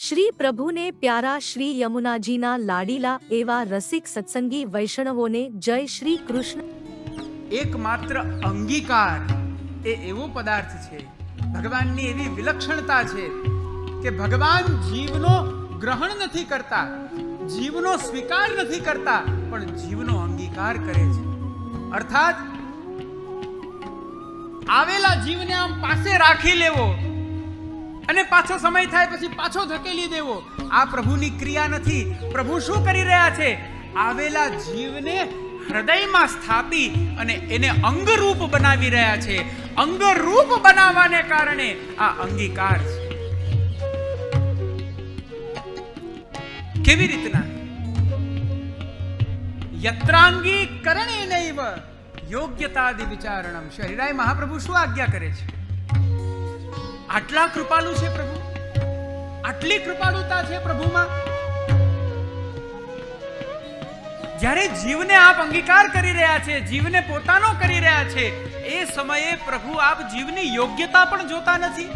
શ્રી પ્રભુને પ્યારા શ્રી યમુનાજીના લાડીલા એવા રસિક સત્સંગી વૈષ્ણવોને જય શ્રી કૃષ્ણ। એકમાત્ર અંગીકાર એ એવો પદાર્થ છે, ભગવાનની એવી વિલક્ષણતા છે કે ભગવાન જીવનો ગ્રહણ નથી કરતા, જીવનો સ્વીકાર નથી કરતા, પણ જીવનો અંગીકાર કરે છે। અર્થાત આવેલા જીવને આમ પાસે રાખી લેવો અને પાછો સમય થાય પછી પાછો ધકેલી દેવો, આ પ્રભુની ક્રિયા નથી। પ્રભુ શું કરી રહ્યા છે? આવેલા જીવને હૃદયમાં સ્થાપી અને એને અંગરૂપ બનાવી રહ્યા છે। અંગરૂપ બનાવવાને કારણે આ અંગીકાર છે। કેવી રીતના? યત્રાંગી કરણેનૈવ યોગ્યતાદિ વિચારણમ। શરીરાય મહાપ્રભુ શું આજ્ઞા કરે છે? આટલા કૃપાળુ છે પ્રભુ, આટલી કૃપાળુતા છે પ્રભુમાં। જ્યારે જીવને આપ અંગીકાર કરી રહ્યા છે, જીવને પોતાનો કરી રહ્યા છે, એ સમયે પ્રભુ આપ જીવની યોગ્યતા પણ જોતા નથી।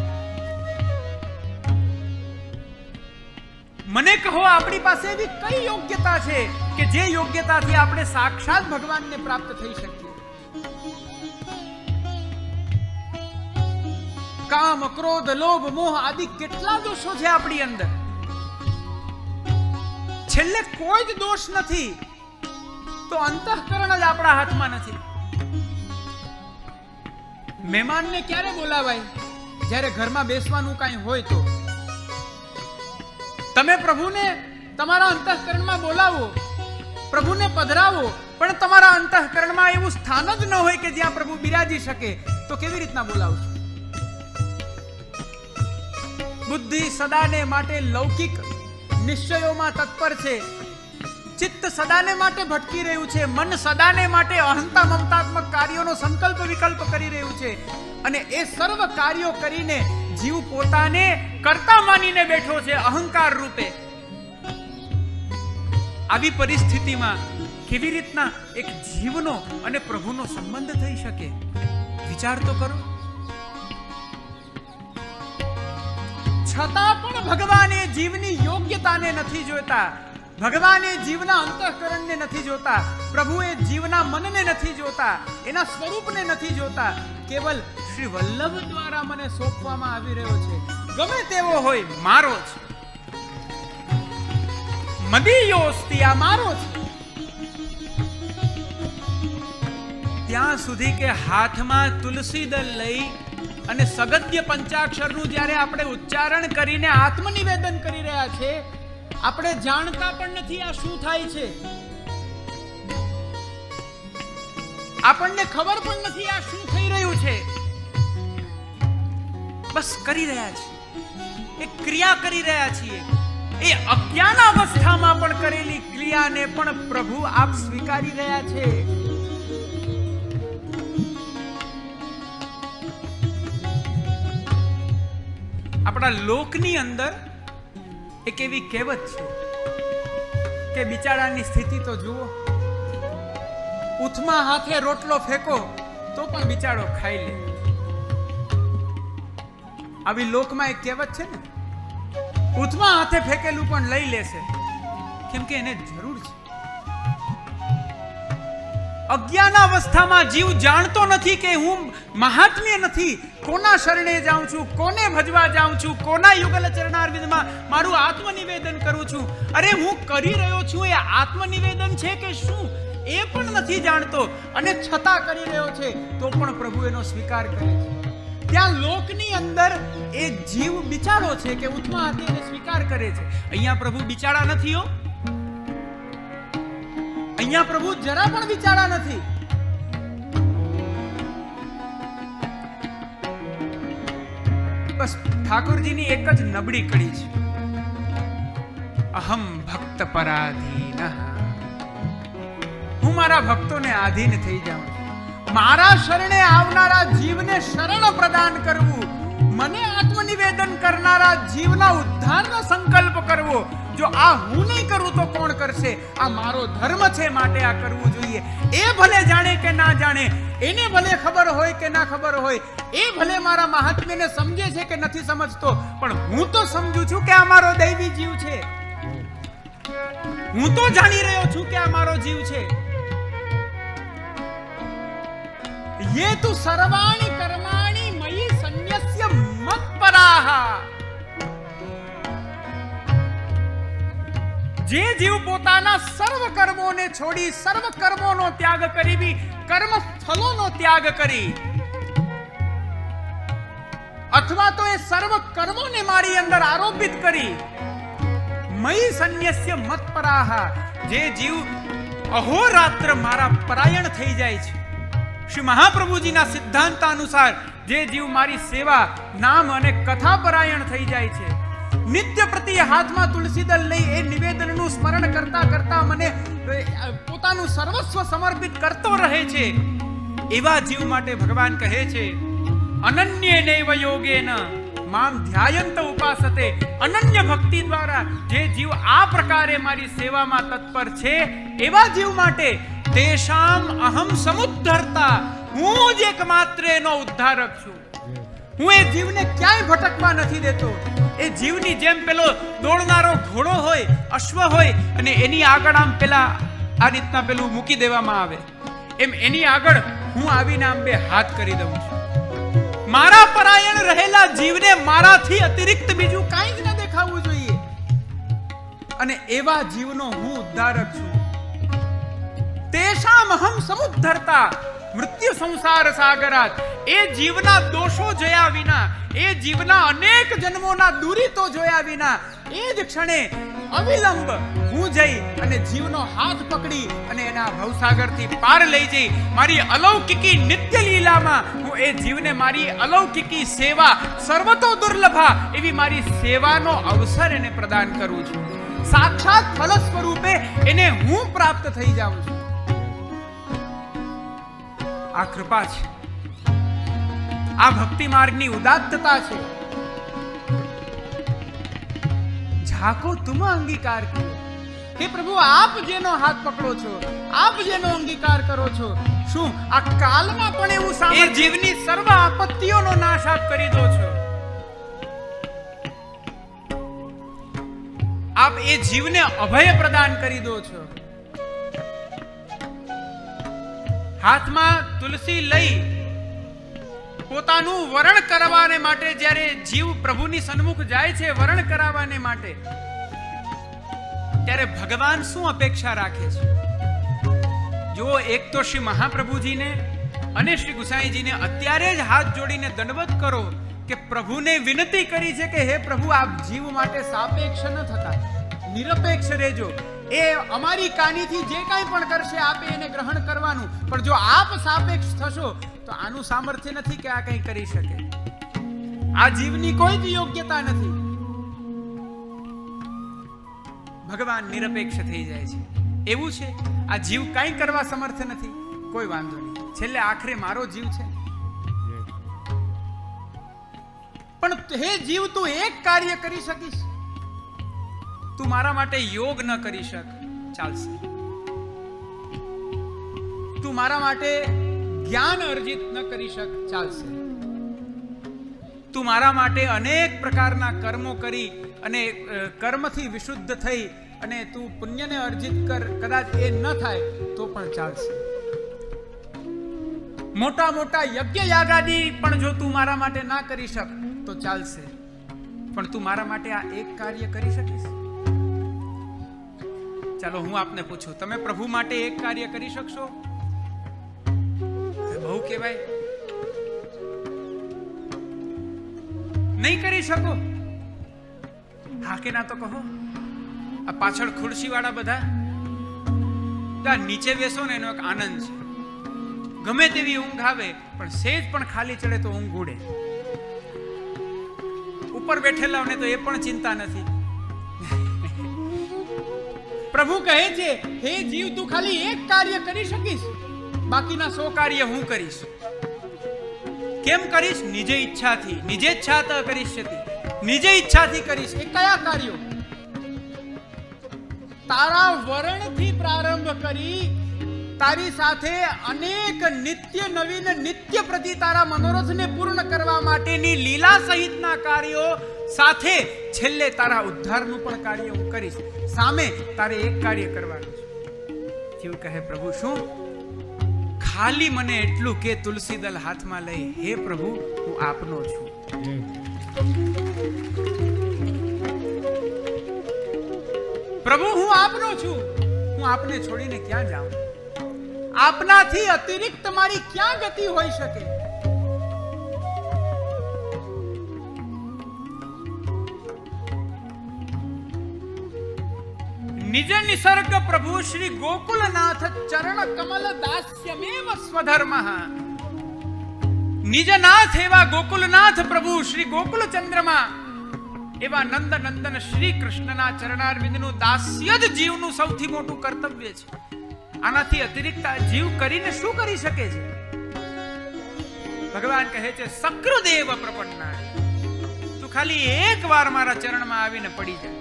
મને કહો, આપણી પાસે એવી કઈ યોગ્યતા છે કે જે યોગ્યતાથી આપણે સાક્ષાત ભગવાનને પ્રાપ્ત થઈ શકીએ? કામ, ક્રોધ, લોભ, મોહ આદિ કેટલા દોષો છે આપણી અંદર? છેલ્લે કોઈ જ દોષ નથી તો અંતઃકરણ જ આપણા હાથમાં નથી। મહેમાનને ક્યારે બોલાવાય? જ્યારે ઘરમાં બેસવાનું કાંઈ હોય તો। તમે પ્રભુને તમારા અંતઃકરણમાં બોલાવો, પ્રભુને પધરાવો, પણ તમારા અંતઃકરણમાં એવું સ્થાન જ ન હોય કે જ્યાં પ્રભુ બિરાજી શકે, તો કેવી રીતના બોલાવશો? બુદ્ધિ સદાને માટે લૌકિક નિશ્ચયોમાં તત્પર છે, ચિત્ત સદાને માટે ભટકી રહ્યું છે, મન સદાને માટે અહંતા મમતાત્મક કાર્યોનો સંકલ્પ વિકલ્પ કરી રહ્યું છે, અને એ સર્વ કાર્યો કરીને જીવ પોતાને કર્તા માનીને બેઠો છે અહંકાર રૂપે। આવી પરિસ્થિતિમાં કેવી રીતના એક જીવનો અને પ્રભુનો સંબંધ થઈ શકે? વિચાર તો કરો। છતાં પણ ભગવાને જીવની યોગ્યતાને નથી જોતા, ભગવાને જીવના અંતઃકરણને નથી જોતા, પ્રભુએ જીવના મનને નથી જોતા, એના સ્વરૂપને નથી જોતા, કેવલ શ્રી વલ્લભ દ્વારા મને સોંપવામાં આવી રહ્યો છે, ગમે તેવો હોય મારો છે, મદીયોસ્તિ આ મારો છે। ત્યાં સુધી કે હાથમાં તુલસી દળ લઈ અને સગદ્ય પંચાક્ષરનું જ્યારે આપણે ઉચ્ચારણ કરીને આત્મનિવેદન કરી રહ્યા છે, આપણે જાણતા પણ નથી આ શું થાય છે, આપણને ખબર પણ નથી આ શું થઈ રહ્યું છે, બસ કરી રહ્યા છીએ, એક ક્રિયા કરી રહ્યા છીએ। એ અજ્ઞાન અવસ્થામાં પણ કરેલી ક્રિયાને પણ પ્રભુ આપ સ્વીકારી રહ્યા છે। આપણા લોકની અંદર એક એવી કહેવત છે કે બિચારાની સ્થિતિ તો જુઓ, ઉથમાં હાથે રોટલો ફેંકો તો પણ બિચારો ખાઈ લે। આવી લોકમાં એક કહેવત છે ને, ઉથમાં હાથે ફેંકેલું પણ લઈ લેશે, કેમ કે એને જરૂર છે। અજ્ઞાન અવસ્થામાં જીવ જાણતો નથી કે હું મહાત્મ્ય નથી, કોના શરણે જાઉં છું, કોને ભજવા જાઉં છું, કોના યુગલ ચરણારવિંદમાં મારું આત્મનિવેદન કરું છું। અરે હું કરી રહ્યો છું એ આત્મનિવેદન છે કે શું, એ પણ નથી જાણતો, અને છતાં કરી રહ્યો છે તો પણ પ્રભુ એનો સ્વીકાર કરે છે। ત્યાં લોકની અંદર એ જીવ બિચારો છે કે ઉત્તમા હાથે એને સ્વીકાર કરે છે। અહીંયા પ્રભુ બિચારા નથી હો, અહીંયા પ્રભુ જરા પણ બિચારા નથી। બસ ઠાકોરજીની એક જ નબળી કડી છે, અહમ ભક્ત પરાધીન, હું મારા ભક્તોને આધીન થઈ જાઉં, મારા શરણે આવનારા જીવને શરણ પ્રદાન કરવું, મને આત્મ આત્મનિવેદન કરનારા જીવના ઉદ્ધારનો સંકલ્પ કરવો. જો આ હું નહીં કરું તો કોણ કરશે? આ મારો ધર્મ છે, માટે આ કરવું જોઈએ. એ ભલે જાણે કે ના જાણે, એને ભલે ખબર હોય કે ના ખબર હોય, એ ભલે મારા મહાત્મ્યને સમજે છે કે નથી સમજતો, પણ હું તો સમજુ છું કે આ મારો દૈવી જીવ છે. હું તો જાણી રહ્યો છું કે આ મારો જીવ છે. ये तु सर्वाणि कर्माणि मयि संन्यस्य मत्पराः. જે જીવ પોતાના સર્વ કર્મોને છોડી, સર્વ કર્મોનો ત્યાગ કરી, બી કર્મ ફલોનો ત્યાગ કરી, અથવા તો એ સર્વ કર્મોને મારી અંદર આરોપિત કરી, મયી સંન્યસ્ય મત્પરાહ, જે જીવ અહોરાત્ર મારા પરાયણ થઈ જાય છે. શ્રી મહાપ્રભુજીના સિદ્ધાંત અનુસાર જે જીવ મારી સેવા, નામ અને કથા પરાયણ થઈ જાય છે, નિત્ય પ્રતિ હાથમાં તુલસીદલ લઈ એ નિવેદનનું સ્મરણ કરતા કરતા મને પોતાનું સર્વસ્વ સમર્પિત કરતો રહે છે, એવા જીવ માટે ભગવાન કહે છે, અનન્યેનૈવ યોગેન મામ ધ્યાયંત ઉપાસતે. અનન્ય ભક્તિ દ્વારા જે જીવ આ પ્રકારે મારી સેવામાં તત્પર છે, એવા જીવ માટે તેષામ અહમ સમુદ્ધર્તા, હું જ એકમાત્ર એનો ઉદ્ધારક છું. હું એ જીવને ક્યાંય ભટકવા નથી દેતો. એ જીવની જેમ પેલો દોડનારો ઘોડો હોય, અશ્વ હોય, અને એની આગળ આમ પેલા આ રીતના પેલું મૂકી દેવામાં આવે, એમ એની આગળ હું આવીને આમ બે હાથ કરી દઉં છું. મારા પરાયણ રહેલા જીવને મારાથી અતિરિક્ત બીજું કાંઈ જ ન દેખાવું જોઈએ, અને એવા જીવનો હું ઉદ્ધારક છું. તેષામ અહમ સમુદ્ધર્તા મૃત્યુ સંસાર સાગરાત. એ જીવના દોષો જોયા વિના, એ જીવના અનેક જન્મોના દુરિતો જોયા વિના એ જ ક્ષણે અવિલંબ હું જઈ અને જીવનો હાથ પકડી અને એના ભવસાગરથી પાર લઈ જઈ મારી અલૌકિકી નિત્ય લીલામાં હું એ જીવને મારી અલૌકિકી સેવા, સર્વતો દુર્લભા એવી મારી સેવાનો અવસર એને પ્રદાન કરું છું. સાક્ષાત ફલ સ્વરૂપે એને હું પ્રાપ્ત થઈ જાઉં છું. આ કૃપા છે, આ ભક્તિ માર્ગની ઉદાત્તતા છે. ઝાકો તુમ અંગીકાર કરો. હે પ્રભુ, આપ જેનો હાથ પકડો છો, આપ જેનો અંગીકાર કરો છો, શું આ કાલમાં પણ એવું સામે જીવની સર્વ આપત્તિઓનો નાશ આપ કરી દો છો. આપ એ જીવને અભય પ્રદાન કરી દો છો. હાથમાં તુલસી લઈ પોતાનું વરણ કરવાને માટે જ્યારે જીવ પ્રભુની સન્મુખ જાય છે વરણ કરાવવાને માટે, ત્યારે ભગવાન શું અપેક્ષા રાખે છે? જો એક તો શ્રી મહાપ્રભુજીને અને શ્રી ગુસાઈજીને અત્યારે જ હાથ જોડીને દંડવત કરો કે પ્રભુને વિનંતી કરી છે કે હે પ્રભુ, આપ જીવ માટે સાપેક્ષ ન થતા, નિરપેક્ષ રહેજો. એ અમારી કાનીથી જે કાંઈ પણ કરશે આપે એને ગ્રહણ કરવાનું, પણ જો આપ સાપેક્ષ થશો તો આનું સામર્થ્ય નથી કે આ કંઈ કરી શકે. આ જીવની કોઈ જ યોગ્યતા નથી. ભગવાન નિરપેક્ષ થઈ જાય છે. એવું છે આ જીવ કાંઈ કરવા સમર્થ નથી, કોઈ વાંધો નહીં, છેલ્લે આખરે મારો જીવ છે. પણ હે જીવ, તું એક કાર્ય કરી શકીશ. તું મારા માટે યોગ ન કરી શક, ચાલશે. તું મારા માટે જ્ઞાન અર્જિત ન કરી શક, ચાલશે. તું મારા માટે અનેક પ્રકારના કર્મો કરી અને કર્મથી વિશુદ્ધ થઈ અને તું પુણ્યને અર્જિત કર, કદાચ એ ન થાય તો પણ ચાલશે. મોટા મોટા યજ્ઞ યાગાદી પણ જો તું મારા માટે ના કરી શક તો ચાલશે. પણ તું મારા માટે આ એક કાર્ય કરી શકીશ? ચાલો હું આપને પૂછું, તમે પ્રભુ માટે એક કાર્ય કરી શકશો? બહુ કહેવાય, નહીં કરી શકો? હા કે ના તો કહો. આ પાછળ ખુરશી વાળા બધા નીચે બેસો ને એનો એક આનંદ છે. ગમે તેવી ઊંઘ આવે પણ સેજ પણ ખાલી ચડે તો ઊંઘ ઉડે. ઉપર બેઠેલાઓને તો એ પણ ચિંતા નથી. પ્રભુ કહે છે, હે જીવ, તું ખાલી એક કાર્ય કરી શકીશ, બાકીના 100 કાર્ય હું કરીશ. કેમ કરીશ? નિજ ઈચ્છાથી. નિજેચ્છાત કરીષ્યતિ, નિજ ઈચ્છાથી કરીશ. એ કયા કાર્યો? તારા વર્ણથી પ્રારંભ કરી તારી સાથે અનેક નિત્ય નવીન નિત્ય પ્રતિ તારા મનોરથને પૂર્ણ કરવા માટેની લીલા સહિતના કાર્યો સાથે છેલ્લે તારા ઉદ્ધારનું પણ કાર્ય હું કરીશ. સામે તારે એક કાર્ય કરવાનું છે. જીવ કહે, પ્રભુ શું? ખાલી મને એટલું કે તુલસી દલ હાથમાં લઈ, હે પ્રભુ હું આપનો છું. પ્રભુ હું આપનો છું, હું આપને છોડીને ક્યાં જાઉં? આપનાથી અતિરિક્ત મારી ક્યાં ગતિ હોઈ શકે? નિજ નિસર્ગ પ્રભુ શ્રી ગોકુલનાથ ચરણ કમલ દાસ્યમેવ સ્વધર્મ. નિજનાથ એવા ગોકુલનાથ પ્રભુ શ્રી ગોકુલ ચંદ્રમાં એવા નંદ નંદન શ્રી કૃષ્ણના ચરણારવિંદનું દાસ્ય જ જીવનું સૌથી મોટું કર્તવ્ય છે. આનાથી અતિરિક્ત જીવ કરીને શું કરી શકે છે? ભગવાન કહે છે, સકૃદેવ પ્રપન્ના, તું ખાલી એક વાર મારા ચરણમાં આવીને પડી જા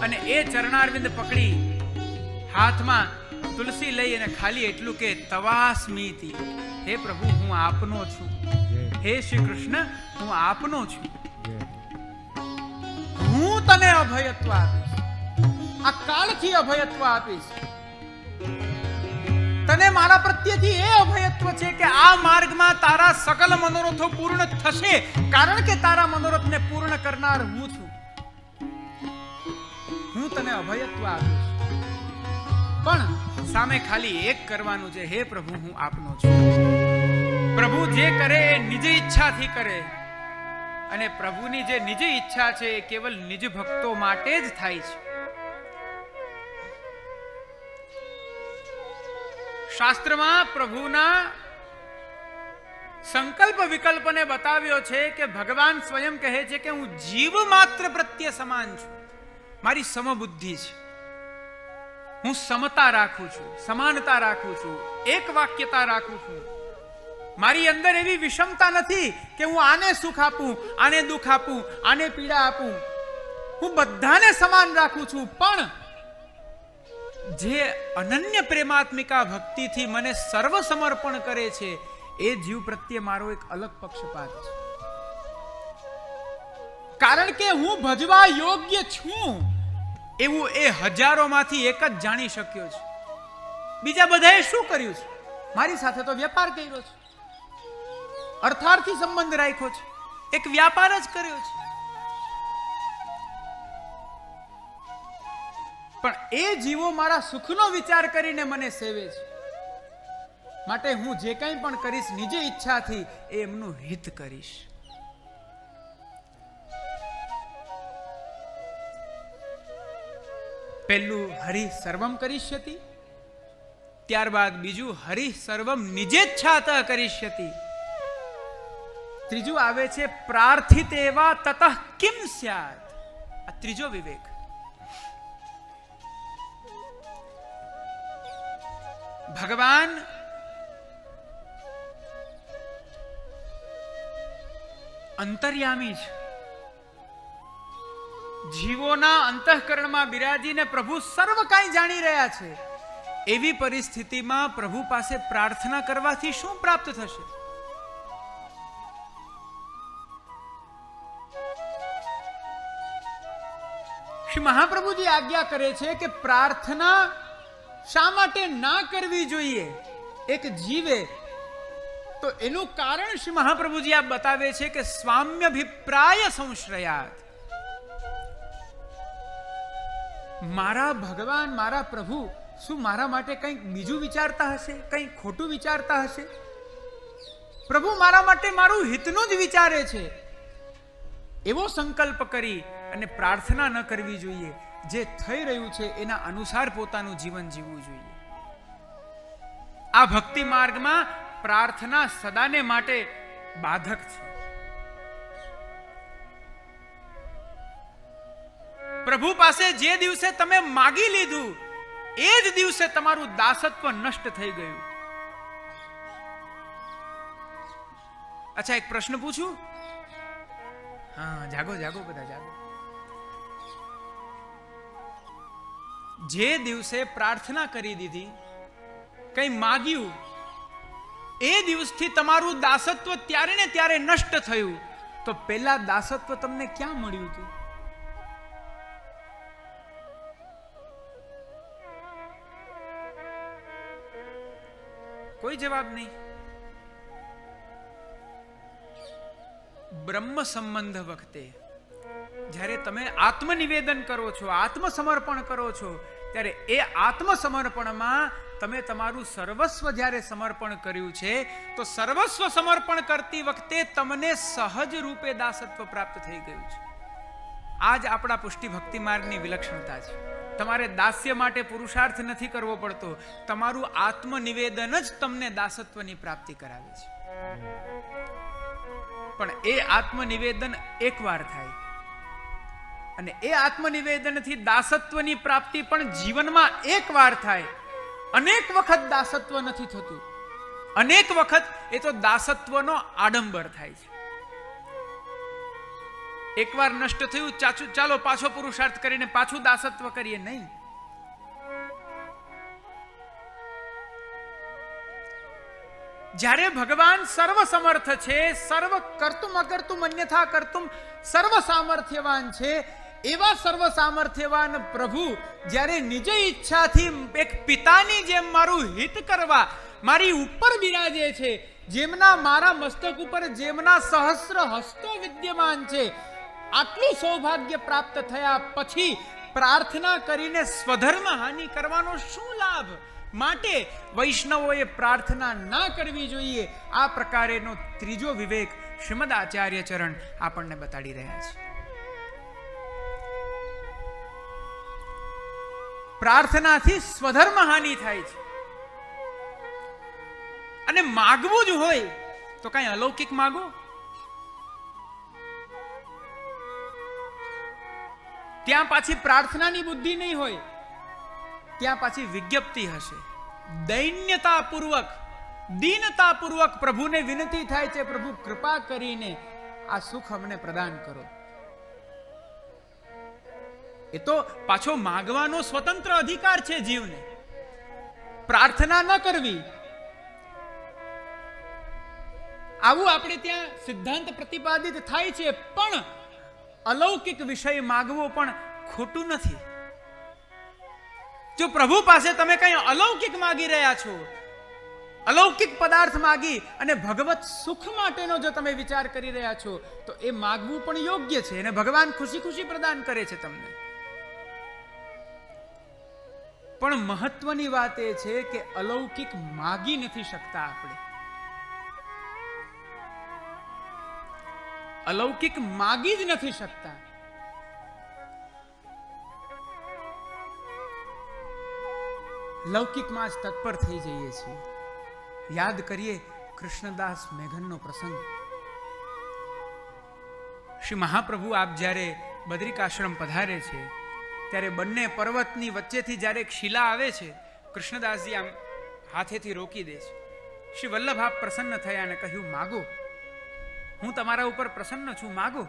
અને એ ચરણારવિંદ પકડી હાથમાં તુલસી લઈ અને ખાલી એટલું કે તવાસ્મીતિ, હે પ્રભુ હું આપનો છું, હે શ્રી કૃષ્ણ હું આપનો છું. હું તને અભયત્વ આપીશ, આ કાળથી અભયત્વ આપીશ. તને મારા પ્રત્યેથી એ અભયત્વ છે કે આ માર્ગમાં તારા સકલ મનોરથો પૂર્ણ થશે, કારણ કે તારા મનોરથને પૂર્ણ કરનાર હું છું. હું તને અભયત્વ આપીશ, પણ સામે ખાલી એક કરવાનું છે, હે પ્રભુ હું આપનો છું. પ્રભુ જે કરે એ નિજ ઈચ્છાથી કરે, અને પ્રભુની જે નિજ ઈચ્છા છે એ કેવલ નિજ ભક્તો માટે જ થાય છે. શાસ્ત્રમાં પ્રભુના સંકલ્પ વિકલ્પને બતાવ્યો છે કે ભગવાન સ્વયં કહે છે કે હું જીવ માત્ર પ્રત્યે સમાન છું, મારી સમબુદ્ધિ છે, હું સમતા રાખું છું, સમાનતા રાખું છું, એક વાક્યતા રાખું છું. મારી અંદર એવી વિષમતા નથી કે હું આને સુખ આપું, આને દુઃખ આપું, આને પીડા આપું. હું બધાને સમાન રાખું છું. પણ જે અનન્ય પ્રેમાત્મિકા ભક્તિથી મને સર્વ સમર્પણ કરે છે એ જીવ પ્રત્યે મારો એક અલગ પક્ષપાત છે. કારણ કે હું ભજવા યોગ્ય છું એવું એ હજારોમાંથી એક જ જાણી શક્યો છે. બીજા બધાએ શું કર્યું છે? મારી સાથે તો વેપાર કર્યો છે, અર્થાર્થી સંબંધ રાખ્યો છે, એક વ્યાપાર જ કર્યો છે. પણ એ જીવો મારા સુખનો વિચાર કરીને મને સેવે છે, માટે હું જે કંઈ પણ કરીશ નિજ ઈચ્છાથી એ એમનું હિત કરીશ. પહેલું હરિ સર્વમ કરીષ્યતિ, ત્યારબાદ બીજું હરિ સર્વમ નિજેચ્છાત કરીષ્યતિ, ત્રીજું આવે છે પ્રાર્થિત એવા તતઃ કિમ સ્યાત. આ ત્રીજો વિવેક. ભગવાન અંતર્યામી છે. જીવોના અંતઃકરણમાં બિરાજીને પ્રભુ સર્વ કાંઈ જાણી રહ્યા છે. એવી પરિસ્થિતિમાં પ્રભુ પાસે પ્રાર્થના કરવાથી શું પ્રાપ્ત થશે? શ્રી મહાપ્રભુજી આજ્ઞા કરે છે કે પ્રાર્થના શા માટે ના કરવી જોઈએ એક જીવે? તો એનું કારણ શ્રી મહાપ્રભુજી આ બતાવે છે કે સ્વામ્યભિપ્રાય સંશ્રયાત. મારા ભગવાન, મારા પ્રભુ શું મારા માટે કંઈક બીજું વિચારતા હશે, કંઈક ખોટું વિચારતા હશે? પ્રભુ મારા માટે મારું હિતનું જ વિચારે છે એવો સંકલ્પ કરી અને પ્રાર્થના ન કરવી જોઈએ. જે થઈ રહ્યું છે એના અનુસાર પોતાનું જીવન જીવવું જોઈએ. આ ભક્તિ માર્ગમાં પ્રાર્થના સદાને માટે બાધક છે. પ્રભુ પાસે જે દિવસે તમે માગી લીધું એ જ દિવસે તમારું દાસત્વ નષ્ટ થઈ ગયું. અચ્છા, એક પ્રશ્ન પૂછું? હા, જાગો જાગો બધા જાગો. જે દિવસે પ્રાર્થના કરી દીધી, કઈ માગ્યું, એ દિવસથી તમારું દાસત્વ ત્યારે ને ત્યારે નષ્ટ થયું, તો પેલા દાસત્વ તમને ક્યાં મળ્યું હતું? કોઈ જવાબ નહીં. બ્રહ્મ સંબંધ વખતે જ્યારે તમે આત્મનિવેદન કરો છો, આત્મસમર્પણ કરો છો, ત્યારે એ આત્મસમર્પણમાં તમે તમારું સર્વસ્વ જ્યારે સમર્પણ કર્યું છે, તો સર્વસ્વ સમર્પણ કરતી વખતે તમને સહજ રૂપે દાસત્વ પ્રાપ્ત થઈ ગયું છે. આ જ આપણા પુષ્ટિ ભક્તિ માર્ગની વિલક્ષણતા છે. તમારે દાસ્ય માટે પુરુષાર્થ નથી કરવો પડતો, તમારું આત્મનિવેદન જ તમને દાસત્વની પ્રાપ્તિ કરાવે છે. પણ એ આત્મનિવેદન એકવાર થાય, અને એ આત્મનિવેદનથી દાસત્વની પ્રાપ્તિ પણ જીવનમાં એકવાર થાય. અનેક વખત દાસત્વ નથી થતું, અનેક વખત એ તો દાસત્વનો આડંબર થાય છે. એકવાર નષ્ટ થયું, ચાલો પાછો પુરુષાર્થ કરીને પાછું દાસત્વ કરીએ, નહીં. જ્યારે ભગવાન સર્વ સમર્થ છે, સર્વ કર્તુમ અકર્તુમ અન્યથા કર્તુમ સર્વ સામર્થ્યવાન છે, એવા સર્વ સામર્થ્યવાન પ્રભુ જ્યારે નિજ ઈચ્છાથી એક પિતાની જેમ મારું હિત કરવા મારી ઉપર બિરાજે છે, જેમના મારા મસ્તક ઉપર જેમના સહસ્ર હસ્તો વિદ્યમાન છે, આટલું સૌભાગ્ય પ્રાપ્ત થયા પછી પ્રાર્થના કરીને સ્વધર્મ હાનિ કરવાનો શું લાભ? માટે વૈષ્ણવોએ પ્રાર્થના ના કરવી જોઈએ. આ પ્રકારેનો ત્રીજો વિવેક શ્રીમદ આચાર્ય ચરણ આપણને બતાડી રહ્યા છે. પ્રાર્થનાથી સ્વધર્મ હાનિ થાય છે. અને માગવું જ હોય તો કઈ અલૌકિક માગો. ત્યાં પાછી પ્રાર્થનાની બુદ્ધિ નહીં હોય, ત્યાં પાછી વિજ્ઞપ્તિ હશે. દૈન્યતાપૂર્વક, દીનતાપૂર્વક પ્રભુને વિનંતી થાય છે, પ્રભુ કૃપા કરીને આ સુખ અમને પ્રદાન કરો. એ તો પાછો માગવાનો સ્વતંત્ર અધિકાર છે જીવને. પ્રાર્થના ન કરવી, આવું આપણે ત્યાં સિદ્ધાંત પ્રતિપાદિત થાય છે. પણ અલૌકિક વિષય માગવો પણ ખોટું નથી. જો પ્રભુ પાસે તમે કઈ અલૌકિક માગી રહ્યા છો, અલૌકિક પદાર્થ માગી અને ભગવત સુખ માટેનો જો તમે વિચાર કરી રહ્યા છો, તો એ માગવું પણ યોગ્ય છે અને ભગવાન ખુશી ખુશી પ્રદાન કરે છે તમને. પણ મહત્વની વાત એ છે કે અલૌકિક માગી નથી શકતા આપણે. અલૌકિક માગી જ નથી શકતા. લૌકિકમાં જ તત્પર થઈ જઈએ છીએ. યાદ કરીએ કૃષ્ણદાસ મેઘનનો પ્રસંગ. શ્રી મહાપ્રભુ આપ જ્યારે બદ્રિકાશ્રમ પધારે છે, ત્યારે બંને પર્વતની વચ્ચેથી જ્યારે એક શિલા આવે છે, કૃષ્ણદાસજી આમ હાથેથી રોકી દે છે. શ્રી વલ્લભ આપ પ્રસન્ન થયા અને કહ્યું, માગો, હું તમારા ઉપર પ્રસન્ન છું, માગો.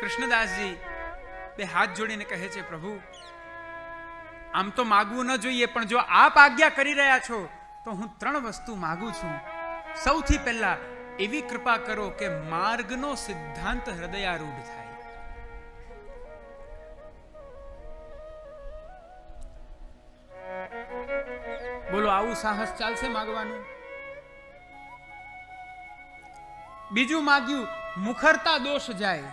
કૃષ્ણદાસજી બે હાથ જોડીને કહે છે, પ્રભુ આમ તો માગવું ન જોઈએ, પણ જો આપ આજ્ઞા કરી રહ્યા છો તો હું 3 વસ્તુ માગું છું. સૌથી પહેલા એવી કૃપા કરો કે માર્ગનો સિદ્ધાંત હૃદયારૂઢ થાય. બોલો, આવું સાહસ ચાલશે માગવાનું? બીજું માગ્યું મુખરતા દોષ જાય.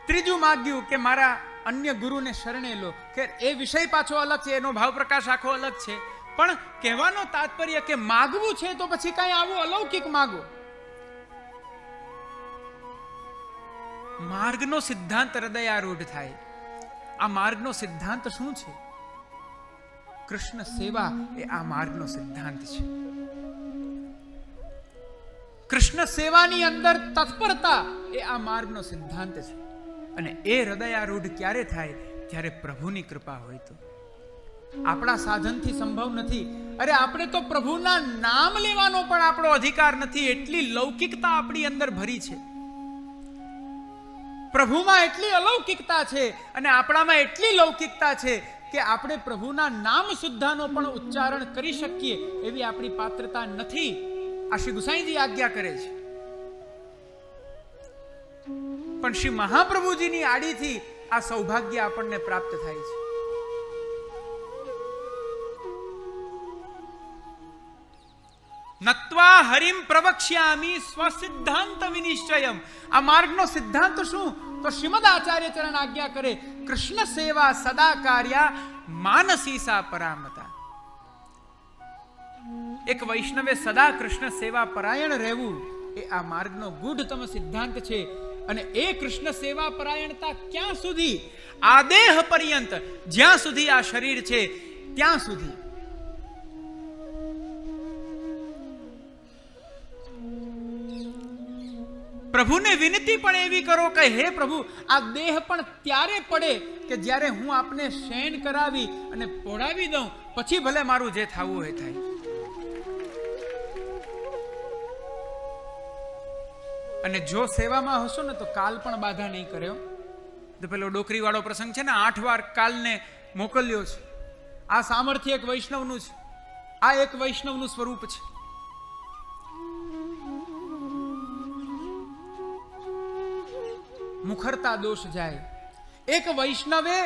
ત્રીજું માગ્યું કે મારા અન્ય ગુરુને શરણે લો. કે એ વિષય પાછો અલગ છે, એનો ભાવ પ્રકાશ આખો અલગ છે. પણ કહેવાનો તાત્પર્ય કે માગવું છે તો પછી કઈ આવું અલૌકિક માગો. માર્ગનો સિદ્ધાંત હૃદયારૂઢ થાય. આ માર્ગનો સિદ્ધાંત શું છે? કૃષ્ણ સેવા એ આ માર્ગનો સિદ્ધાંત છે. કૃષ્ણ સેવાની અંદર તત્પરતા એ આ માર્ગનો સિદ્ધાંત છે. અને એ હૃદયારૂઢ ક્યારે થાય? જ્યારે પ્રભુની કૃપા હોય તો. આપણા સાધનથી સંભવ નથી. અરે આપણે તો પ્રભુના નામ લેવાનો પણ આપણો અધિકાર નથી. એટલી લૌકિકતા આપણી અંદર ભરી છે. પ્રભુમાં એટલી અલૌકિકતા છે અને આપણામાં એટલી લૌકિકતા છે કે આપણે પ્રભુના નામ સુદ્ધાનો પણ ઉચ્ચારણ કરી શકીએ એવી આપણી પાત્રતા નથી. આ શ્રી ગુસાઈજી આજ્ઞા કરે છે. પણ શ્રી મહાપ્રભુજીની આડીથી આ સૌભાગ્ય આપણને પ્રાપ્ત થાય છે. નત્વા હરિમ પ્રવક્ષ્યામિ સ્વસિદ્ધાંત વિનિશ્ચયમ. આ માર્ગનો સિદ્ધાંત શું? તો શ્રીમદ આચાર્ય ચરણ આજ્ઞા કરે, કૃષ્ણ સેવા સદા કાર્યા માનસી સા પરામતા. એક વૈષ્ણવે સદા કૃષ્ણ સેવા પરાયણ રહેવું એ આ માર્ગનો ગૂઢતમ સિદ્ધાંત છે. અને એ કૃષ્ણ સેવા પરાયણતા ક્યાં સુધી? આ દેહ પર્યંત, જ્યાં સુધી આ શરીર છે ત્યાં સુધી. પ્રભુને વિનંતી પણ એવી કરો કે હે પ્રભુ, આ દેહ પણ ત્યારે પડે કે જ્યારે હું આપને શયન કરાવી અને પોડાવી દઉં, પછી ભલે મારું જે થવું એ થાય. અને જો સેવામાં હશો ને તો કાલ પણ બાધા નહીં કર્યો. તો પેલો ડોકરી વાળો પ્રસંગ છે ને, 8 વાર કાલને મોકલ્યો છે. આ સામર્થ્ય એક વૈષ્ણવનું છે. આ એક વૈષ્ણવનું સ્વરૂપ છે. મુખરતા દોષ જાય. એક વૈષ્ણવે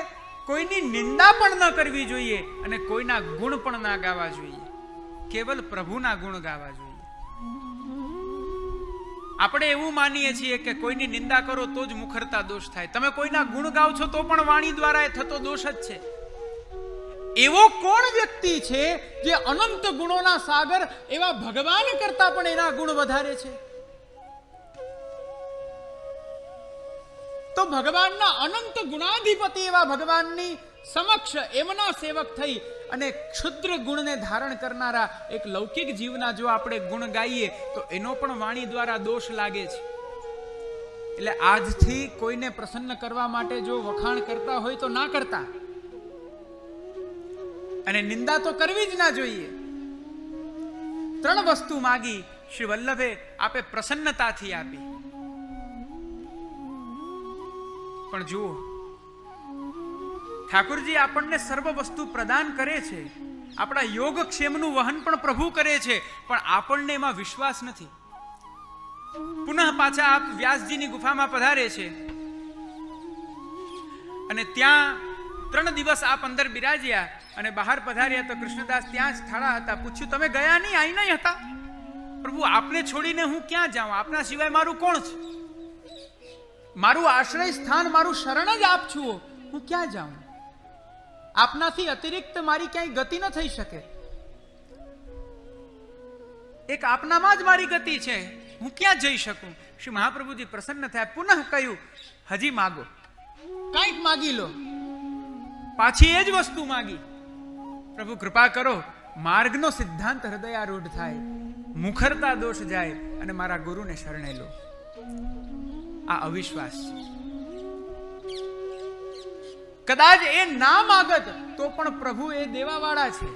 કોઈની નિંદા પણ ન કરવી જોઈએ અને કોઈના ગુણ પણ ના ગાવા જોઈએ. કેવલ પ્રભુના ગુણ ગાવા જોઈએ. આપણે એવું માનીએ છીએ કે કોઈની નિંદા કરો તો જ મુખરતા દોષ થાય. તમે કોઈના ગુણ ગાવ છો તો પણ વાણી દ્વારા એ થતો દોષ જ છે. એવો કોણ વ્યક્તિ છે જે અનંત ગુણોના સાગર એવા ભગવાન કરતા પણ એના ગુણ વધારે છે? તો ભગવાનના અનંત ગુણાધિપતિ એવા ભગવાનની સમક્ષ એમના સેવક થઈ અને ક્ષુદ્ર ગુણને ધારણ કરનારા એક લૌકિક જીવના જો આપણે ગુણ ગાઈએ તો એનો પણ વાણી દ્વારા દોષ લાગે છે. એટલે આજથી કોઈને પ્રસન્ન કરવા માટે જો વખાણ કરતા હોય તો ના કરતા, અને નિંદા તો કરવી જ ના જોઈએ. 3 વસ્તુ માગી શ્રી વલ્લભે આપે પ્રસન્નતાથી આપી. પણ જુઓ, ઠાકોરજી આપણને સર્વ વસ્તુ પ્રદાન કરે છે. આપણા યોગક્ષેમનું વહન પણ પ્રભુ કરે છે, પણ આપણને એમાં વિશ્વાસ નથી. પુનઃ પાછા આપ વ્યાસજીની ગુફામાં પધારે છે અને ત્યાં 3 દિવસ આપ અંદર બિરાજ્યા અને બહાર પધાર્યા તો કૃષ્ણદાસ ત્યાં જ થાળા હતા. પૂછ્યું, તમે ગયા નહીં, અહીં નહીં હતા? પ્રભુ, આપને છોડીને હું ક્યાં જાઉં? આપના સિવાય મારું કોણ છે? મારું આશ્રય સ્થાન, મારું શરણ જ આપ છો. હું ક્યાં જાઉં? આપનાથી અતિરિક્ત મારી ક્યાંય ગતિ ન થઈ શકે. એક આપનામાં જ મારી ગતિ છે. હું ક્યાં જઈ શકું? શ્રી મહાપ્રભુજી પ્રસન્ન થયા. પુનઃ કહ્યું, હજી માગો, કંઈક માગી લો. પાછી એ જ વસ્તુ માગી. પ્રભુ કૃપા કરો, માર્ગનો સિદ્ધાંત હૃદયારૂઢ થાય, મુખરતા દોષ જાય અને મારા ગુરુને શરણે લો. આ અવિશ્વાસ. કદાચ એ ના માગત તો પણ પ્રભુ એ દેવાવાળા છે.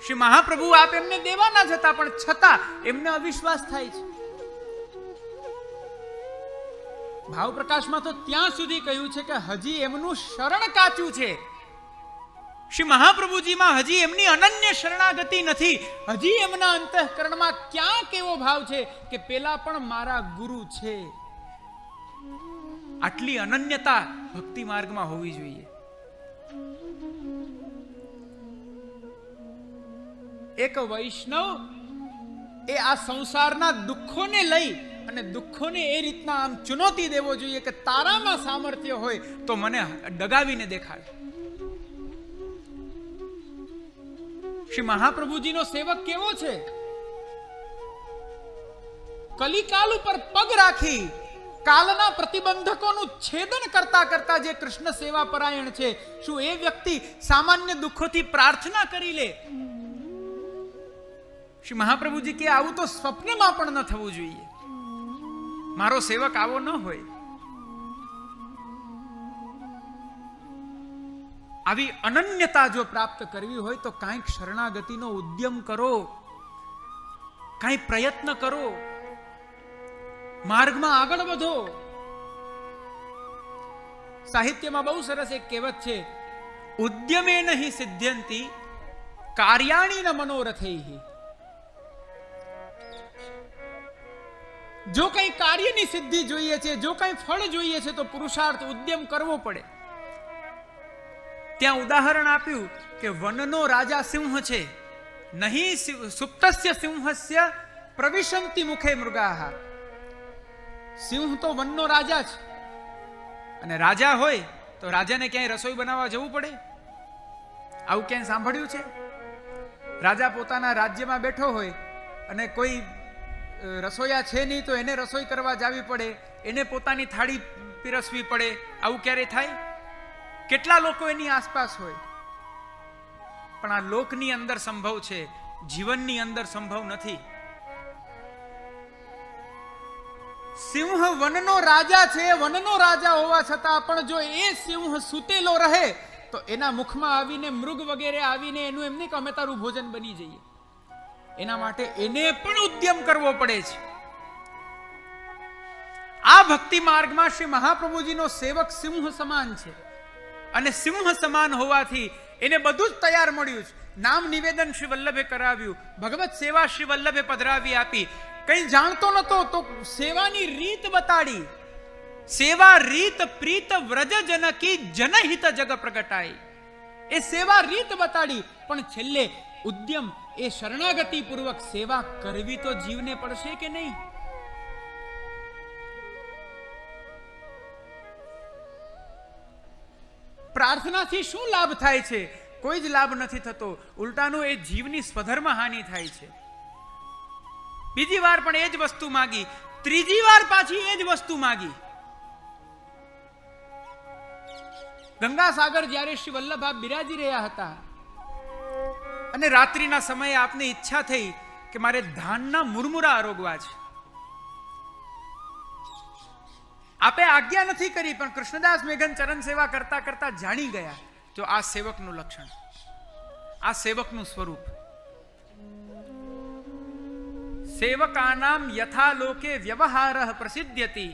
શ્રી મહાપ્રભુ આપ એમને દેવા ના જતા, પણ છતાં એમને અવિશ્વાસ થાય છે. ભાવ પ્રકાશમાં તો ત્યાં સુધી કહ્યું છે કે હજી એમનું શરણ કાચું છે. શ્રી મહાપ્રભુજીમાં હજી એમની અનન્ય શરણાગતિ નથી. હજી એમના અંતઃકરણમાં ક્યાંક એવો ભાવ છે કે પેલા પણ મારા ગુરુ છે. આટલી અનન્યતા ભક્તિ માર્ગમાં હોવી જોઈએ. એક વૈષ્ણવ એ આ સંસારના દુઃખોને લઈ અને દુઃખોને એ રીતના આમ ચુનૌતી દેવો જોઈએ કે તારામાં સામર્થ્ય હોય તો મને ડગાવીને દેખાડ. શ્રી મહાપ્રભુજીનો સેવક કેવો છે? કલિકાલ ઉપર પગ રાખી કાલના પ્રતિબંધકોનું છેદન કરતા કરતા જે કૃષ્ણ સેવા પરાયણ છે, શું એ વ્યક્તિ સામાન્ય દુઃખોથી પ્રાર્થના કરી લે? શ્રી મહાપ્રભુજી કે આવું તો સ્વપ્નમાં પણ ન થવું જોઈએ. મારો સેવક આવો ન હોય. આવી અનન્યતા જો પ્રાપ્ત કરવી હોય તો કાંઈક શરણાગતિનો ઉદ્યમ કરો, કાંઈ પ્રયત્ન કરો, માર્ગમાં આગળ વધો. સાહિત્યમાં બહુ સરસ એક કહેવત છે, ઉદ્યમે નહીં સિદ્ધ્યંતિ કાર્યાણી ન મનોરથૈ. જો કઈ કાર્યની સિદ્ધિ જોઈએ છે, જો કઈ ફળ જોઈએ છે તો પુરુષાર્થ ઉદ્યમ કરવો પડે. ત્યાં ઉદાહરણ આપ્યું કે વનનો રાજા સિંહ છે, નહીં સુપ્તસ્ય સિંહસ્ય પ્રવિશંતિ મુખે મૃગાહ. સિંહ તો વનનો રાજા છે, અને રાજા હોય તો રાજાને ક્યાંય રસોઈ બનાવવા જવું પડે? આવું ક્યાંય સાંભળ્યું છે? રાજા પોતાના રાજ્યમાં બેઠો હોય અને કોઈ રસોઈયા છે નહીં તો એને રસોઈ કરવા જવી પડે, એને પોતાની થાળી પીરસવી પડે. આવું ક્યારે થાય? કેટલા લોકો એની આસપાસ હોય, પણ આ લોકની અંદર સંભવ છે, જીવનની અંદર સંભવ નથી. સિંહ વનનો રાજા છે, વનનો રાજા હોવા છતાં પણ જો એ સિંહ સૂતેલો રહે તો એના મુખમાં આવીને મૃગ વગેરે આવીને એનું એમ નહીં કે અમે તારું ભોજન બની જઈએ. એના માટે એને પણ ઉદ્યમ કરવો પડે છે. આ ભક્તિ માર્ગમાં શ્રી મહાપ્રભુજીનો સેવક સિંહ સમાન છે, અને સિંહ સમાન હોવાથી એને બધું જ તૈયાર મળ્યું છે. નામ નિવેદન શ્રી વલ્લભે કરાવ્યું, ભગવત સેવા શ્રી વલ્લભે પધરાવી આપી. કઈ જાણતો નતો તો સેવાની રીત બતાડી. સેવા રીત પ્રીત વ્રજ જનકી જનહિત જગ પ્રગટાઈ. એ સેવા રીત બતાડી, પણ છેલ્લે ઉદ્યમ એ શરણાગતિ પૂર્વક સેવા કરવી તો જીવને પડશે કે નહીં? પ્રાર્થનાથી શું લાભ થાય છે? કોઈ જ લાભ નથી થતો. ઉલટાનું એ જીવની સ્વધર્મ હાનિ થાય છે. બીજી વાર પણ એ જ વસ્તુ માગી, ત્રીજી વાર પાછી એ જ વસ્તુ માગી. ગંગા સાગર જ્યારે શ્રી વલ્લભ આપ બિરાજી રહ્યા હતા અને રાત્રિના સમયે આપને ઈચ્છા થઈ કે મારે ધાનના મુરમુરા આરોગવા છે. આપે આજ્ઞા નથી કરી, પણ કૃષ્ણદાસ મેઘન ચરણ સેવા કરતા કરતા જાણી ગયા તો આ સેવકનું લક્ષણ, આ સેવકનું સ્વરૂપ. સેવકાનામ યથા લોકે વ્યવહારઃ પ્રસિદ્ધ્યતિ.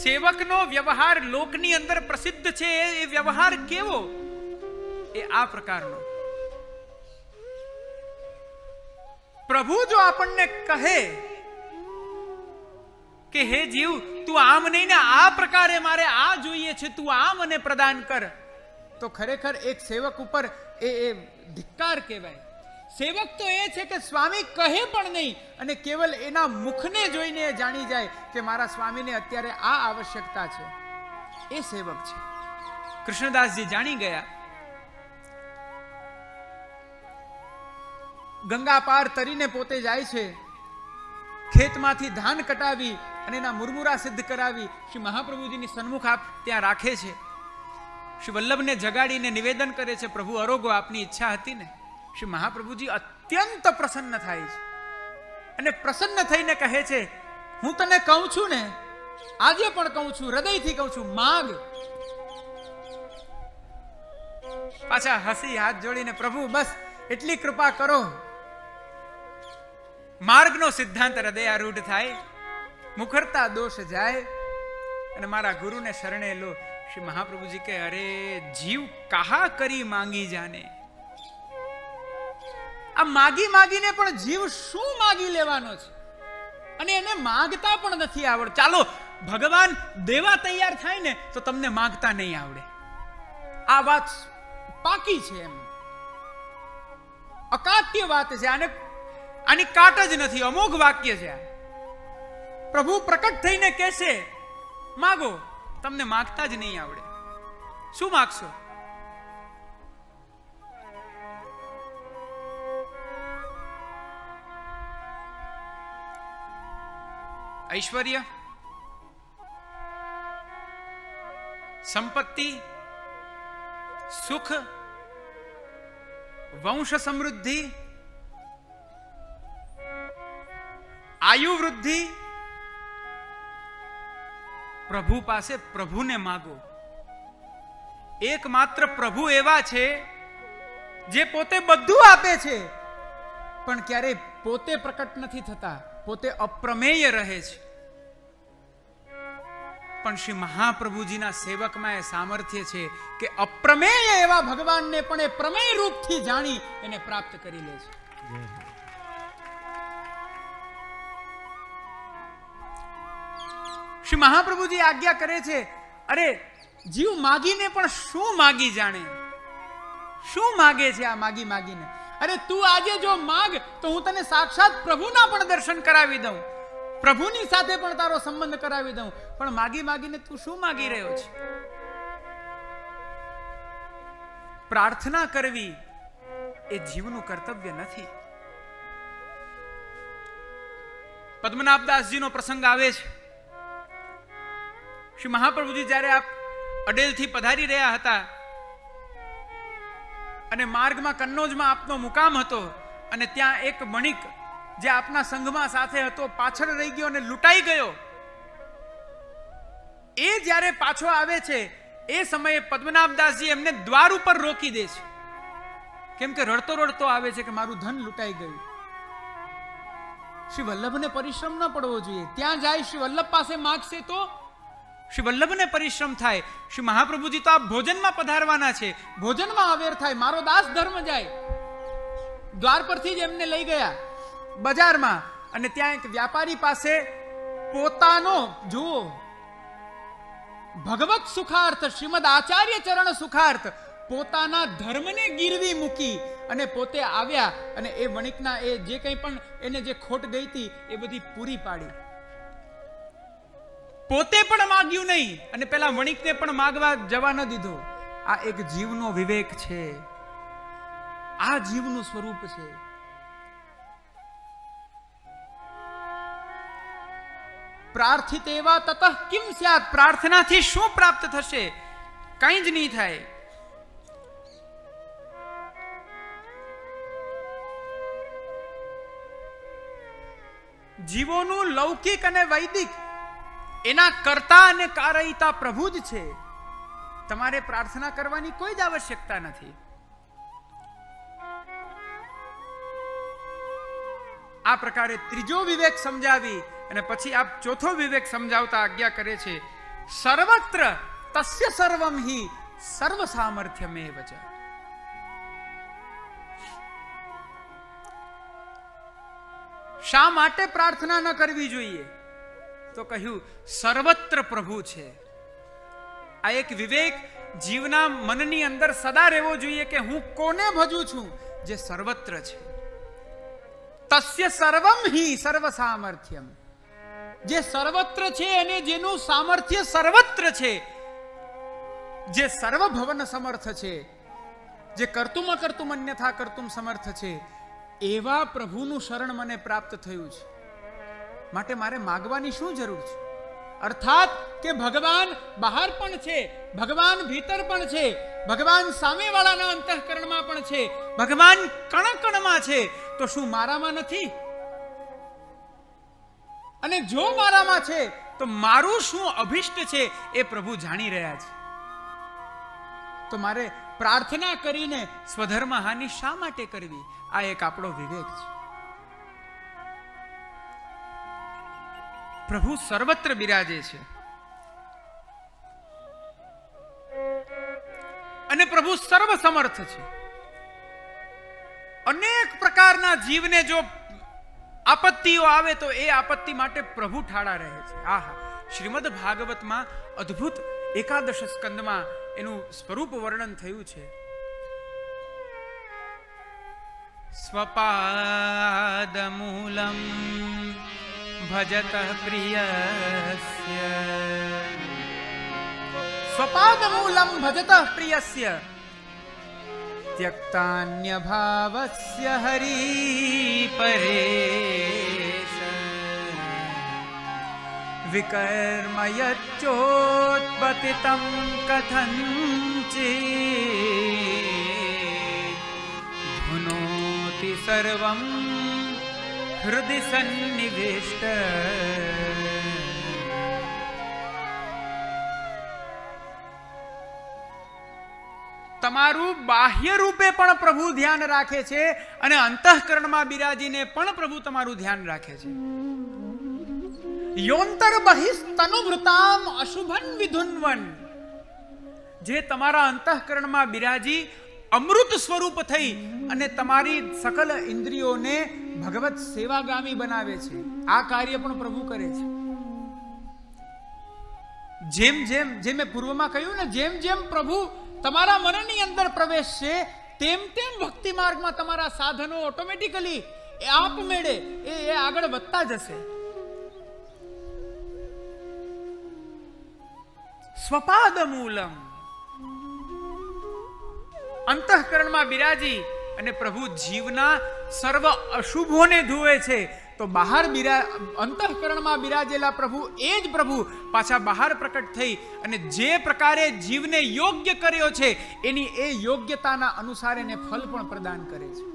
સેવકનો વ્યવહાર લોકની અંદર પ્રસિદ્ધ છે. એ વ્યવહાર કેવો? એ આ પ્રકારનો. પ્રભુ જો આપણને કહે કે હે જીવ, તું આમ નહીં ને આ પ્રકારે મારે આ જોઈએ છે, તું આ મને પ્રદાન કર, તો ખરેખર એક સેવક ઉપર એ ધિક્કાર કહેવાય. સેવક તો એ છે કે સ્વામી કહે પણ નહીં અને કેવલ એના મુખને જોઈને જાણી જાય કે મારા સ્વામીને અત્યારે આ આવશ્યકતા છે. એ સેવક છે. કૃષ્ણદાસજી જાણી ગયા. ગંગા પાર તરીને પોતે જાય છે, ખેતમાંથી ધાન કટાવી અને એના મુરમુરા સિદ્ધ કરાવી શ્રી મહાપ્રભુજીની સન્મુખ આપ ત્યાં રાખે છે. શ્રી વલ્લભને જગાડીને નિવેદન કરે છે, પ્રભુ અરોગો, આપની ઈચ્છા હતી ને. શ્રી મહાપ્રભુજી અત્યંત પ્રસન્ન થાય છે અને પ્રસન્ન થઈને કહે છે, હું તને કહું છું ને, આજે પણ કહું છું, હૃદયથી કહું છું, માગ. પાછા હસી હાથ જોડીને, પ્રભુ બસ એટલી કૃપા કરો. માર્ગનો સિદ્ધાંત હૃદયારૂઢ થાય, મુખરતા દોષ જાય અને મારા ગુરુને શરણે લો. શ્રી મહાપ્રભુજી કે, અરે જીવ કહા કરી માંગી જાને. આ માગી માગીને પણ જીવ શું માગી લેવાનો છે? અને એને માગતા પણ નથી આવડતું. ચાલો ભગવાન દેવા તૈયાર થાય ને તો તમને માગતા નહીં આવડે. આ વાત પાકી છે. એમ અકાટ્ય વાત છે. આની કાટ જ નથી, અમોઘ વાક્ય છે. પ્રભુ પ્રકટ થઈને કહેશે, માગો, તમને માગતા જ નહીં આવડે. શું માગશો? ઐશ્વર્ય, સંપત્તિ, સુખ, વંશ સમૃદ્ધિ, આયુ વૃદ્ધિ? પ્રભુ પાસે પ્રભુને માગો. એકમાત્ર પ્રભુ એવા છે જે પોતે બધું આપે છે, પણ ક્યારેય પોતે પ્રકટ નથી થતા, પોતે અપ્રમેય રહે છે. પણ શ્રી મહાપ્રભુજીના સેવકમાં એ સામર્થ્ય છે કે અપ્રમેય એવા ભગવાનને પણ એ પ્રમેય રૂપથી જાણી એને પ્રાપ્ત કરી લે છે. શ્રી મહાપ્રભુજી આજ્ઞા કરે છે, અરે જીવ માગીને પણ શું માગી જાણે, શું માગે છે આ માગી માગીને. અરે તું આજે જો માગ તો હું તને સાક્ષાત પ્રભુના પણ દર્શન કરાવી દઉં, પ્રભુની સાથે પણ તારો સંબંધ કરાવી દઉં, પણ માગી માગીને તું શું માગી રહ્યો છે? પ્રાર્થના કરવી એ જીવનું કર્તવ્ય નથી. પદ્મનાભદાસજીનો પ્રસંગ આવે છે. શ્રી મહાપ્રભુજી જ્યારે આપ અડેલથી પધારી રહ્યા હતા અને માર્ગમાં કન્નોજમાં આપનો મુકામ હતો અને ત્યાં એક વણિક જે આપના સંઘમાં સાથે હતો પાછળ રહી ગયો અને લૂંટાઈ ગયો. એ જ્યારે પાછો આવે છે એ સમયે પદ્મનાભદાસજી એમને દ્વાર ઉપર રોકી દે છે, કેમ કે રડતો રડતો આવે છે કે મારું ધન લૂંટાઈ ગયું. શ્રી વલ્લભને પરિશ્રમ ન પડવો જોઈએ, ત્યાં જાય શ્રી વલ્લભ પાસે માગશે તો શ્રી વલ્લભને પરિશ્રમ થાય. શ્રી મહાપ્રભુજી તો આ ભોજનમાં પધારવાના છે, ભોજનમાં અવેર થાય, મારો દાસ ધર્મ જાય. દ્વાર પરથી જ એમને લઈ ગયા બજારમાં અને ત્યાં એક વ્યાપારી પાસે પોતાનો જુઓ ભગવત સુખાર્થ, શ્રીમદ આચાર્ય ચરણ સુખાર્થ, પોતાના ધર્મને ગીરવી મૂકી અને પોતે આવ્યા અને એ વણિકના એ જે કંઈ પણ એને જે ખોટ ગઈ હતી એ બધી પૂરી પાડી. પોતે પણ માગ્યું નહીં અને પેલા વણિકને પણ માગવા જવા ન દીધો. આ એક જીવનો વિવેક છે, આ જીવનું સ્વરૂપ છે. પ્રાર્થિત એવા તતઃ કિમ સ્યાત, પ્રાર્થનાથી શું પ્રાપ્ત થશે? કંઈ જ નહીં થાય. જીવોનું લૌકિક અને વૈદિક એના કરતા અને કારયિતા પ્રભુ જ છે. તમારે પ્રાર્થના કરવાની કોઈ જ આવશ્યકતા નથી. આ પ્રકારે ત્રીજો વિવેક સમજાવી અને પછી આપ ચોથો વિવેક સમજાવતા આજ્ઞા કરે છે, સર્વત્ર તસ્ય સર્વમ હિ સર્વ સામર્થ્યમેવ ચ. શા માટે પ્રાર્થના ન કરવી જોઈએ? તો કહ્યું સર્વત્ર પ્રભુ છે. આ એક વિવેક જીવના મનની અંદર સદા રહેવો જોઈએ કે હું કોને ભજું છું? જે સર્વત્ર છે. તસ્ય સર્વમ હિ સર્વ સામર્થ્યમ, જે સર્વત્ર છે અને જેનું સામર્થ્ય સર્વત્ર છે, જે સર્વભવન સમર્થ છે, જે કર્તુમ અકર્તુમ અન્યથા કર્તુમ સમર્થ છે, એવા પ્રભુનું શરણ મને પ્રાપ્ત થયું છે. માટે મારે માગવાની શું જરૂર છે? અર્થાત કે ભગવાન બહાર પણ છે, ભગવાન ભીતર પણ છે, ભગવાન સામેવાળાના અંતઃકરણમાં પણ છે, ભગવાન કણકણમાં છે. તો શું મારામાં નથી? અને જો મારામાં છે તો મારું શું અભિષ્ટ છે એ પ્રભુ જાણી રહ્યા છે. તો મારે પ્રાર્થના કરીને સ્વધર્મ હાનિ શા માટે કરવી? આ એક આપણો વિવેક છે. પ્રભુ સર્વત્ર બિરાજે છે અને પ્રભુ સર્વ સમર્થ છે. અનેક પ્રકારના જીવને જો આપત્તિઓ આવે તો એ આપત્તિ માટે પ્રભુ ઠાડા રહે છે. આહા, શ્રીમદ ભાગવતમાં અદ્ભુત એકાદશ સ્કંદમાં એનું સ્વરૂપ વર્ણન થયું છે. સ્વપાદમૂલમ ભજત પ્રિયસ્ય, સ્વપાદમૂલમ ભજત પ્રિયસ્ય ત્યક્તાન્ય ભાવસ્ય હરિ પરેશ વિકર્મ યચ્ચોત્પતિતં કથંચિત ધુનોતિ સર્વં હૃદિ સન્નિવિષ્ટ. તમારું બાહ્ય રૂપે પણ પ્રભુ ધ્યાન રાખે છે અને અંતઃકરણમાં બિરાજીને પણ પ્રભુ તમારું ધ્યાન રાખે છે. યોંતર બહિસ્તનુવૃતામ અશુભન વિધુન્વન, જે તમારા અંતઃકરણમાં બિરાજી અમૃત સ્વરૂપ થઈ અને તમારી સકલ ઇન્દ્રિયોને ભગવત સેવાગામી બનાવે છે. આ કાર્ય પણ પ્રભુ કરે છે. જેમ જેમ જે મેં પૂર્વમાં કહ્યું ને, જેમ જેમ પ્રભુ તમારા મનની અંદર પ્રવેશશે તેમ તેમ ભક્તિ માર્ગમાં તમારા સાધનો ઓટોમેટિકલી આપમેળે એ આગળ વધતા જશે. સ્વપાદ મૂલમ, અંતઃકરણમાં બિરાજી અને પ્રભુ જીવના સર્વ અશુભોને ધુએ છે. તો બહાર અંતઃકરણમાં બિરાજેલા પ્રભુ, એ જ પ્રભુ પાછા બહાર પ્રકટ થઈ અને જે પ્રકારે જીવને યોગ્ય કર્યો છે એની એ યોગ્યતાના અનુસાર એને ફલ પણ પ્રદાન કરે છે.